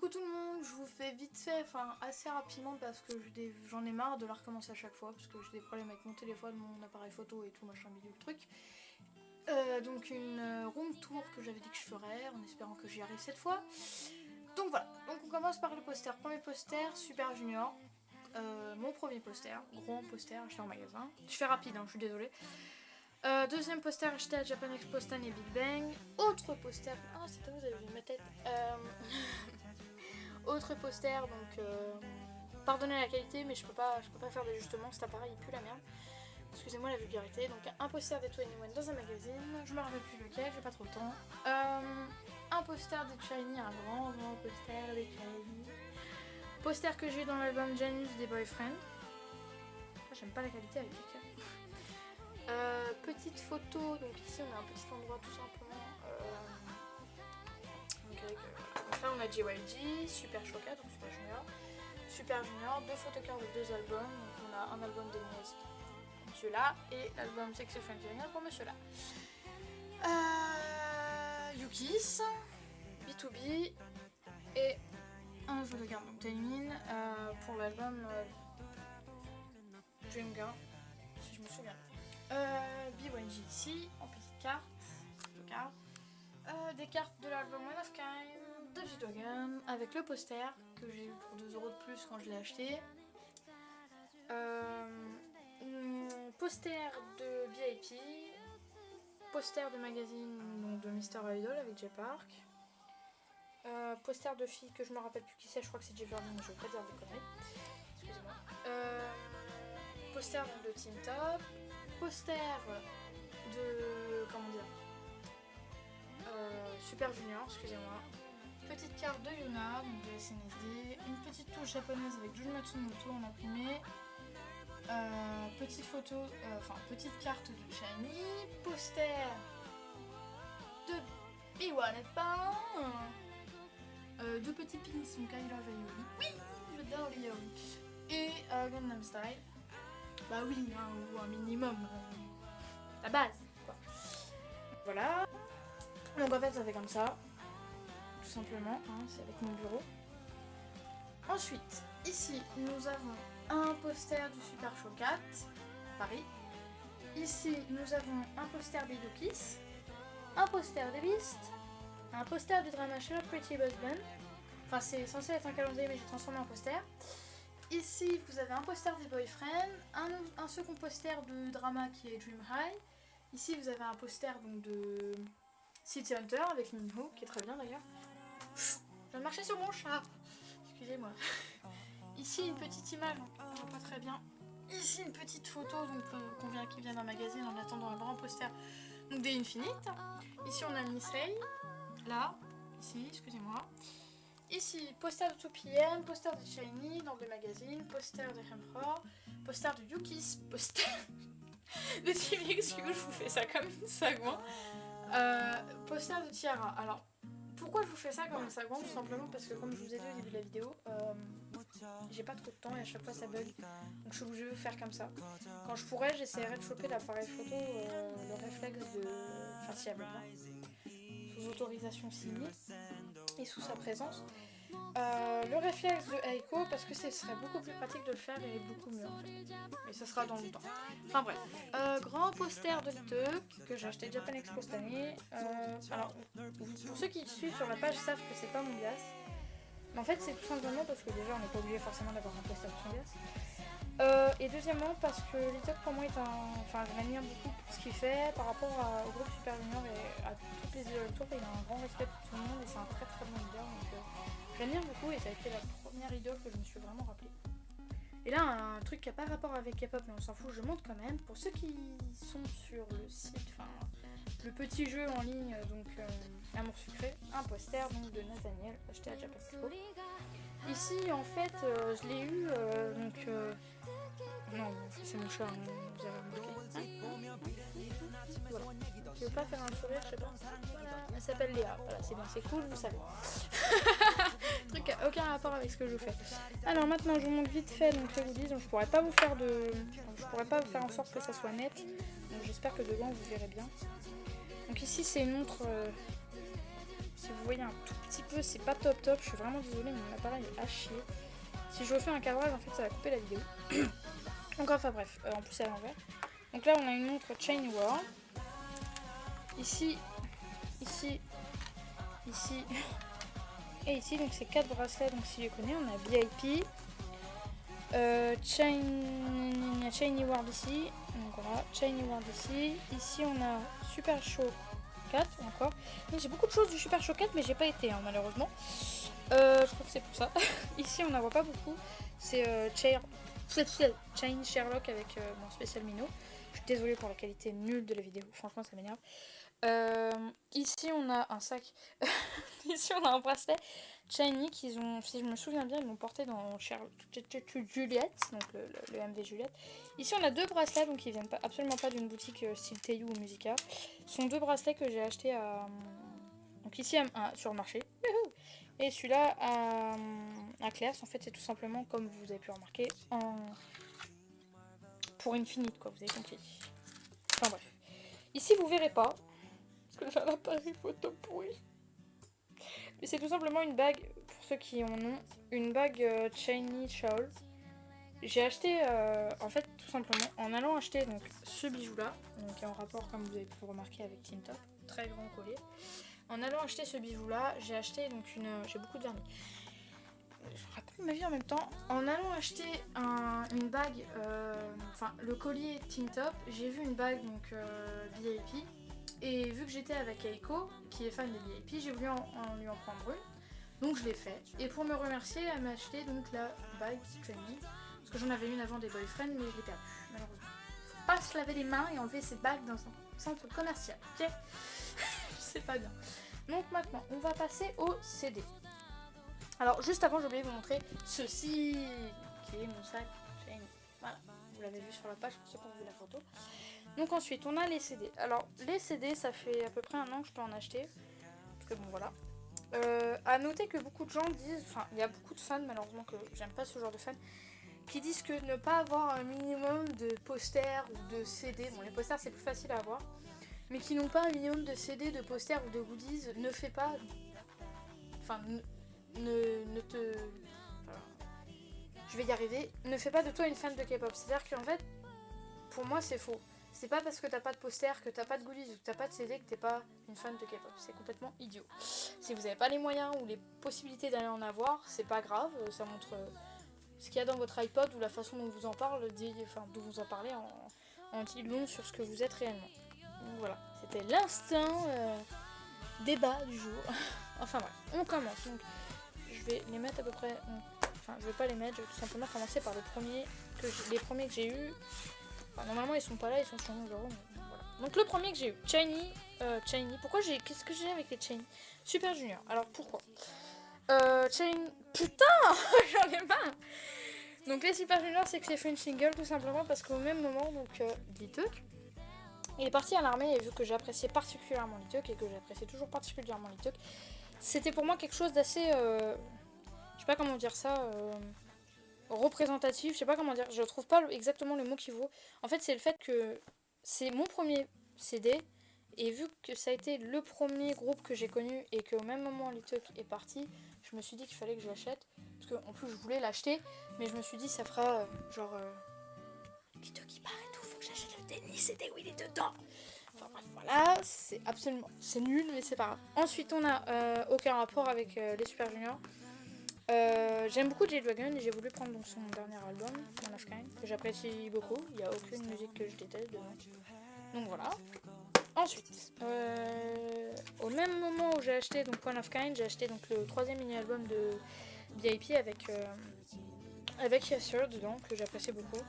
Coucou tout le monde, je vous fais vite fait, enfin assez rapidement parce que j'en ai marre de la recommencer à chaque fois parce que j'ai des problèmes avec mon téléphone, mon appareil photo et tout machin bidule truc. Donc une room tour que j'avais dit que je ferais en espérant que j'y arrive cette fois. Donc voilà, donc on commence par le poster. Premier poster, Super Junior. Mon premier poster, gros poster acheté en magasin. Je fais rapide, hein, je suis désolée. Deuxième poster acheté à Japan Expo Stan et Big Bang. Autre poster. Ah, c'est vous avez vu ma tête. Autre poster, donc pardonnez la qualité, mais je peux pas faire d'ajustement. Cet appareil il pue la merde. Excusez-moi la vulgarité. Donc un poster des 21 dans un magazine. Je me rappelle plus lequel, j'ai pas trop le temps. Un poster des Shiny, un grand poster des Shiny. Poster que j'ai eu dans l'album Janus des Boyfriend. J'aime pas la qualité avec les petite photo, donc ici on a un petit endroit tout simplement. Donc là on a JYG, Super Shoka, donc Super Junior, deux photocards de deux albums. Donc on a un album d'Enes pour monsieur là et l'album Sexy Friend Junior pour monsieur là. Yukis, B2B et un photocard donc Taemin pour l'album Dream Girl, si je me souviens. B1G ici en petite carte, des cartes de l'album One of Kind de G-Dragon avec le poster que j'ai eu pour 2€ de plus quand je l'ai acheté. Poster de VIP, poster de magazine donc de Mr. Idol avec J-Park, poster de fille que je me rappelle plus qui c'est, je crois que c'est J-Verlin, mais je veux pas dire des conneries, excusez-moi. Poster donc de Team Top, poster de Super Junior, excusez-moi, petite carte de Yuna, donc de SNSD, une petite touche japonaise avec Jun Matsumoto en imprimé, petite photo, petite carte de Shiny, poster de B1F1, deux petits pins donc I Love Yuri, oui, j'adore les Yuri, et Gangnam Style. Bah oui, hein, ou un minimum, la base, quoi. Voilà. Donc en fait ça fait comme ça, tout simplement, hein, c'est avec mon bureau. Ensuite, ici nous avons un poster du Super Show 4, Paris. Ici nous avons un poster des Yukis, un poster des Beast, un poster du Drama Show Pretty Boss Band. Enfin c'est censé être un calendrier mais j'ai transformé en poster. Ici vous avez un poster des Boyfriend, un second poster de drama qui est Dream High. Ici vous avez un poster donc de City Hunter avec Minho qui est très bien d'ailleurs. Je viens de marcher sur mon chat, excusez-moi. Ici une petite image, on voit pas très bien. Ici une petite photo donc qui vient d'un magazine en attendant un grand poster donc des Infinite. Ici on a Nisei, là, ici, excusez-moi. Ici, poster de 2PM, poster de Shiny dans des magazines, poster de Emperor, poster de Yukis, poster de TVX, je vous fais ça comme une sagouin. Poster de Tiara. Alors, pourquoi je vous fais ça comme une sagouin? Tout simplement parce que comme je vous ai dit au début de la vidéo, j'ai pas trop de temps et à chaque fois ça bug. Donc je suis obligée de faire comme ça. Quand je pourrais, j'essaierai de choper l'appareil photo, le réflexe de... Enfin, si elle veut bien. Sous autorisation signée. Et sous sa présence, le réflexe de Aiko parce que ce serait beaucoup plus pratique de le faire et beaucoup mieux en fait. Mais ça sera dans le temps. Enfin bref, grand poster de Tuck que j'ai acheté Japan Expo cette année. Alors pour ceux qui suivent sur la page savent que c'est pas mon gaz. Mais en fait c'est tout simplement parce que déjà on n'est pas obligé forcément d'avoir un poster de son gaz. Et deuxièmement parce que Litoc pour moi est enfin je l'admire beaucoup pour ce qu'il fait par rapport au groupe Super Junior et à toutes les idoles autour. Il a un grand respect pour tout le monde et c'est un très très bon leader, donc je l'admire beaucoup et ça a été la première idole que je me suis vraiment rappelée. Et là un truc qui n'a pas rapport avec K-pop mais on s'en fout, je montre quand même pour ceux qui sont sur le site, enfin le petit jeu en ligne donc Amour Sucré, un poster donc de Nathaniel acheté à Japan Expo. Ici en fait je l'ai eu non c'est mon chat, vous avez remarqué. Voilà. Tu veux pas faire un sourire, je sais pas. Elle s'appelle Léa, voilà c'est bien, c'est cool, vous savez. Truc qui a aucun rapport avec ce que je fais. Alors maintenant je vous montre vite fait donc les goodies, donc je pourrais pas vous faire en sorte que ça soit net. Donc j'espère que devant vous verrez bien. Donc ici c'est une montre si vous voyez un tout petit peu, c'est pas top top, je suis vraiment désolée, mais mon appareil est à chier. Si je refais un cadrage, en fait, ça va couper la vidéo. Donc enfin bref, en plus c'est à l'envers. Donc là, on a une montre Chain War. Ici, ici, ici et ici, donc c'est 4 bracelets, donc si je les connais, on a VIP, Chain Ward ici, donc voilà, Chain Ward ici. Ici on a Super Show 4 encore. J'ai beaucoup de choses du Super Show 4 mais j'ai pas été hein, malheureusement. Je crois que c'est pour ça. Ici on n'en voit pas beaucoup. C'est Chain Sherlock avec mon spécial Mino. Je suis désolée pour la qualité nulle de la vidéo, franchement ça m'énerve. Ici on a un sac. Ici on a un bracelet Shiny qu'ils ont, si je me souviens bien, ils l'ont porté dans Juliette, donc le MV Juliette. Ici on a 2 bracelets, donc ils viennent absolument pas d'une boutique style Teiyu ou Musica. Ce sont 2 bracelets que j'ai achetés à, donc ici sur le marché. Et celui-là à Claire's, en fait c'est tout simplement comme vous avez pu remarquer pour Infinite quoi, vous avez compris. Enfin bref. Ici vous verrez pas, parce que j'ai un appareil photo pourri. Mais c'est tout simplement une bague, pour ceux qui en ont, une bague Chainy Shawl. J'ai acheté, en fait, tout simplement, en allant acheter donc, ce bijou-là, qui est en rapport, comme vous avez pu remarquer, avec Tin Top, très grand collier. En allant acheter ce bijou-là, j'ai acheté donc j'ai beaucoup de vernis. Je raconte ma vie en même temps. En allant acheter une bague, enfin le collier Tin Top, j'ai vu une bague donc VIP. Et vu que j'étais avec Eiko, qui est fan des VIP, j'ai voulu lui en prendre une. Donc je l'ai fait. Et pour me remercier, elle m'a acheté donc la bague Trendy. Parce que j'en avais une avant des boyfriends, mais je l'ai perdue, malheureusement. Faut pas se laver les mains et enlever ses bagues dans un centre commercial, ok? C'est pas bien. Donc maintenant, on va passer au CD. Alors juste avant, j'ai oublié de vous montrer ceci, qui est mon sac Shiny. Voilà, vous l'avez vu sur la page pour ceux qui ont vu la photo. Donc ensuite on a les CD. Alors les CD ça fait à peu près 1 an que je peux en acheter. Parce que bon voilà. À noter que beaucoup de gens disent, enfin il y a beaucoup de fans malheureusement que j'aime pas ce genre de fans, qui disent que ne pas avoir un minimum de posters ou de CD, bon les posters c'est plus facile à avoir, mais qui n'ont pas un minimum de CD, de posters ou de goodies ne fait pas, enfin ne te, voilà, je vais y arriver, ne fait pas de toi une fan de K-pop. C'est-à-dire qu'en fait, pour moi c'est faux. C'est pas parce que t'as pas de poster, que t'as pas de goodies ou que t'as pas de CD que t'es pas une fan de K-pop. C'est complètement idiot. Si vous avez pas les moyens ou les possibilités d'aller en avoir, c'est pas grave. Ça montre ce qu'il y a dans votre iPod ou la façon dont vous en parlez, dont vous en parlez en dit long sur ce que vous êtes réellement. Donc voilà, c'était l'instant débat du jour. Enfin bref, on commence. Donc je vais les mettre à peu près. Enfin, je vais pas les mettre. Je vais tout simplement commencer par les premiers que j'ai eu. Enfin, normalement ils sont pas là, ils sont sur mon bureau, mais voilà. Donc le premier que j'ai eu, Shiny. Pourquoi qu'est-ce que j'ai avec les Shiny? Super Junior. Alors pourquoi Putain j'en ai marre. Donc les Super Junior c'est que j'ai fait une single tout simplement parce qu'au même moment, donc Lituk, il est parti à l'armée et vu que j'appréciais particulièrement Lituk et que j'appréciais toujours particulièrement Lituk, c'était pour moi quelque chose d'assez, je sais pas comment dire ça, représentatif, je sais pas comment dire, je trouve pas exactement le mot qui vaut. En fait c'est le fait que c'est mon premier CD et vu que ça a été le premier groupe que j'ai connu et qu'au même moment Lituk est parti, je me suis dit qu'il fallait que je l'achète parce qu'en plus je voulais l'acheter mais je me suis dit ça fera Lituk qui part et tout, faut que j'achète le dernier CD où il est dedans. Enfin bref voilà, c'est nul mais c'est pas grave. Ensuite on a aucun rapport avec les Super Junior. J'aime beaucoup J-Dragon et j'ai voulu prendre donc son dernier album, One of Kind, que j'apprécie beaucoup. Il n'y a aucune musique que je déteste dedans. Donc voilà. Ensuite, au même moment où j'ai acheté donc One of Kind, j'ai acheté donc le 3e mini-album de VIP avec Yasser dedans, que j'apprécie beaucoup.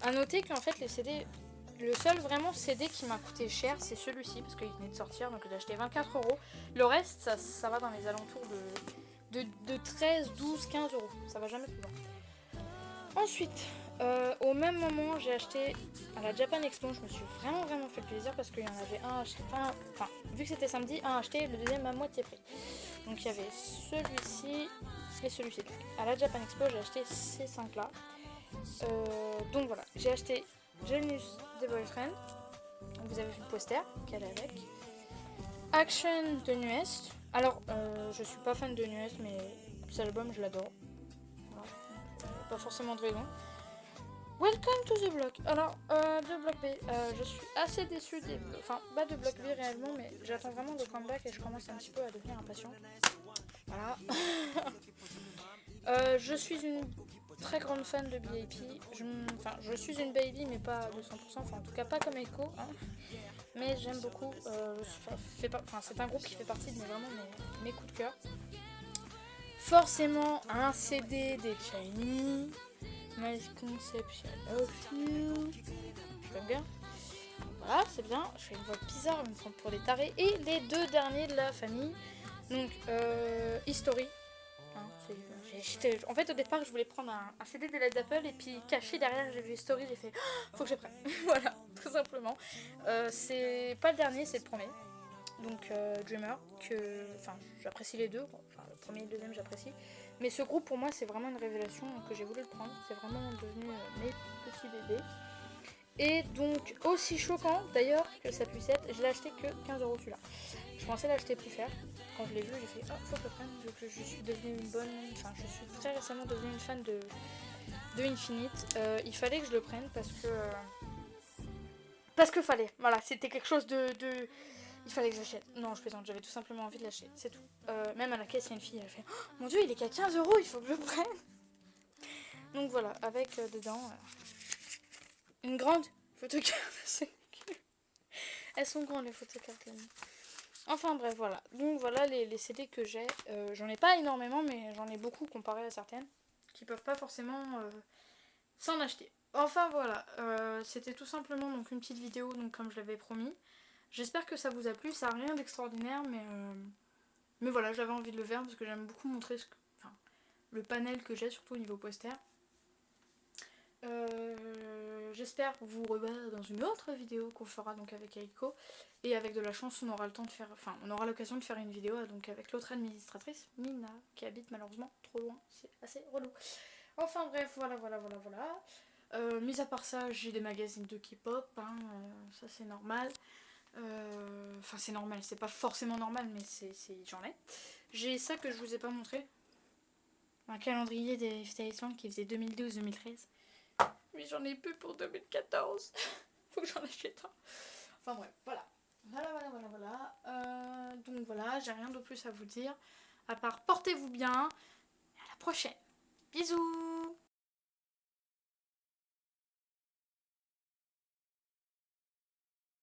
À noter qu'en fait les CD, le seul vraiment CD qui m'a coûté cher, c'est celui-ci, parce qu'il venait de sortir, donc j'ai acheté 24 €. Le reste, ça va dans les alentours de 13, 12, 15 €. Ça va jamais plus loin. Ensuite, au même moment, j'ai acheté à la Japan Expo. Je me suis vraiment fait plaisir parce qu'il y en avait un acheté. Enfin, vu que c'était samedi, un acheté, le deuxième à moitié prix. Donc il y avait celui-ci et celui-ci. À la Japan Expo, j'ai acheté ces 5-là. Donc voilà, j'ai acheté Genius The Boyfriend. Vous avez vu le poster qu'elle est avec. Action de Nuest. Alors, je suis pas fan de NUS, mais cet album, je l'adore. Voilà. Pas forcément de raison. Welcome to the block. Alors, de bloc B, je suis assez déçue des... Enfin, pas de bloc B réellement, mais j'attends vraiment le comeback et je commence un petit peu à devenir impatiente. Voilà. Je suis une très grande fan de BIP. Enfin, je suis une baby, mais pas de 100%. Enfin, en tout cas, pas comme Echo. Hein. Mais j'aime beaucoup. C'est un groupe qui fait partie de vraiment mes coups de cœur. Forcément, un CD des Shiny. My Conception of You. J'aime bien. Voilà, c'est bien. Je fais une voix bizarre, me prendre pour des tarés. Et les deux derniers de la famille. Donc, History. Hein, en fait, au départ, je voulais prendre un CD de Led Zeppelin et puis caché derrière, j'ai vu History, j'ai fait faut que je prenne. Voilà, tout simplement. C'est pas le dernier, c'est le premier. Donc, Dreamer, enfin, j'apprécie les deux. Enfin, le premier et le deuxième, j'apprécie. Mais ce groupe, pour moi, c'est vraiment une révélation que j'ai voulu le prendre. C'est vraiment devenu mes petits bébés. Et donc, aussi choquant d'ailleurs que ça puisse être, je l'ai acheté que 15 € celui-là. Je pensais l'acheter plus cher. Quand je l'ai vu, j'ai fait oh, faut que je le prenne. Je suis devenue une bonne. Enfin, je suis très récemment devenue une fan de Infinite. Il fallait que je le prenne parce que. Parce que fallait. Voilà, c'était quelque chose de. Il fallait que j'achète. Non, je plaisante, j'avais tout simplement envie de l'acheter. C'est tout. Même à la caisse, il y a une fille, elle fait oh, mon dieu, il est qu'à 15 €, il faut que je le prenne. Donc voilà, avec dedans une grande photocarte. Elles sont grandes les photocartes là. Enfin bref, voilà. Donc voilà les CD que j'ai. J'en ai pas énormément, mais j'en ai beaucoup comparé à certaines qui peuvent pas forcément s'en acheter. Enfin voilà, c'était tout simplement donc une petite vidéo, donc comme je l'avais promis. J'espère que ça vous a plu. Ça n'a rien d'extraordinaire, mais voilà, j'avais envie de le faire parce que j'aime beaucoup montrer le panel que j'ai, surtout au niveau poster. J'espère vous revoir dans une autre vidéo qu'on fera donc avec Aiko. Et avec de la chance, on aura le temps de faire, enfin, on aura l'occasion de faire une vidéo donc avec l'autre administratrice, Mina, qui habite malheureusement trop loin. C'est assez relou. Enfin bref, voilà. Mis à part ça, j'ai des magazines de K-pop, hein, ça c'est normal. Enfin c'est normal, c'est pas forcément normal, mais j'en ai. J'ai ça que je vous ai pas montré. Un calendrier des F-Taishan qui faisait 2012-2013. Mais j'en ai plus pour 2014. Faut que j'en achète un. Enfin bref, voilà. Donc voilà, j'ai rien de plus à vous dire. À part portez-vous bien. Et à la prochaine. Bisous.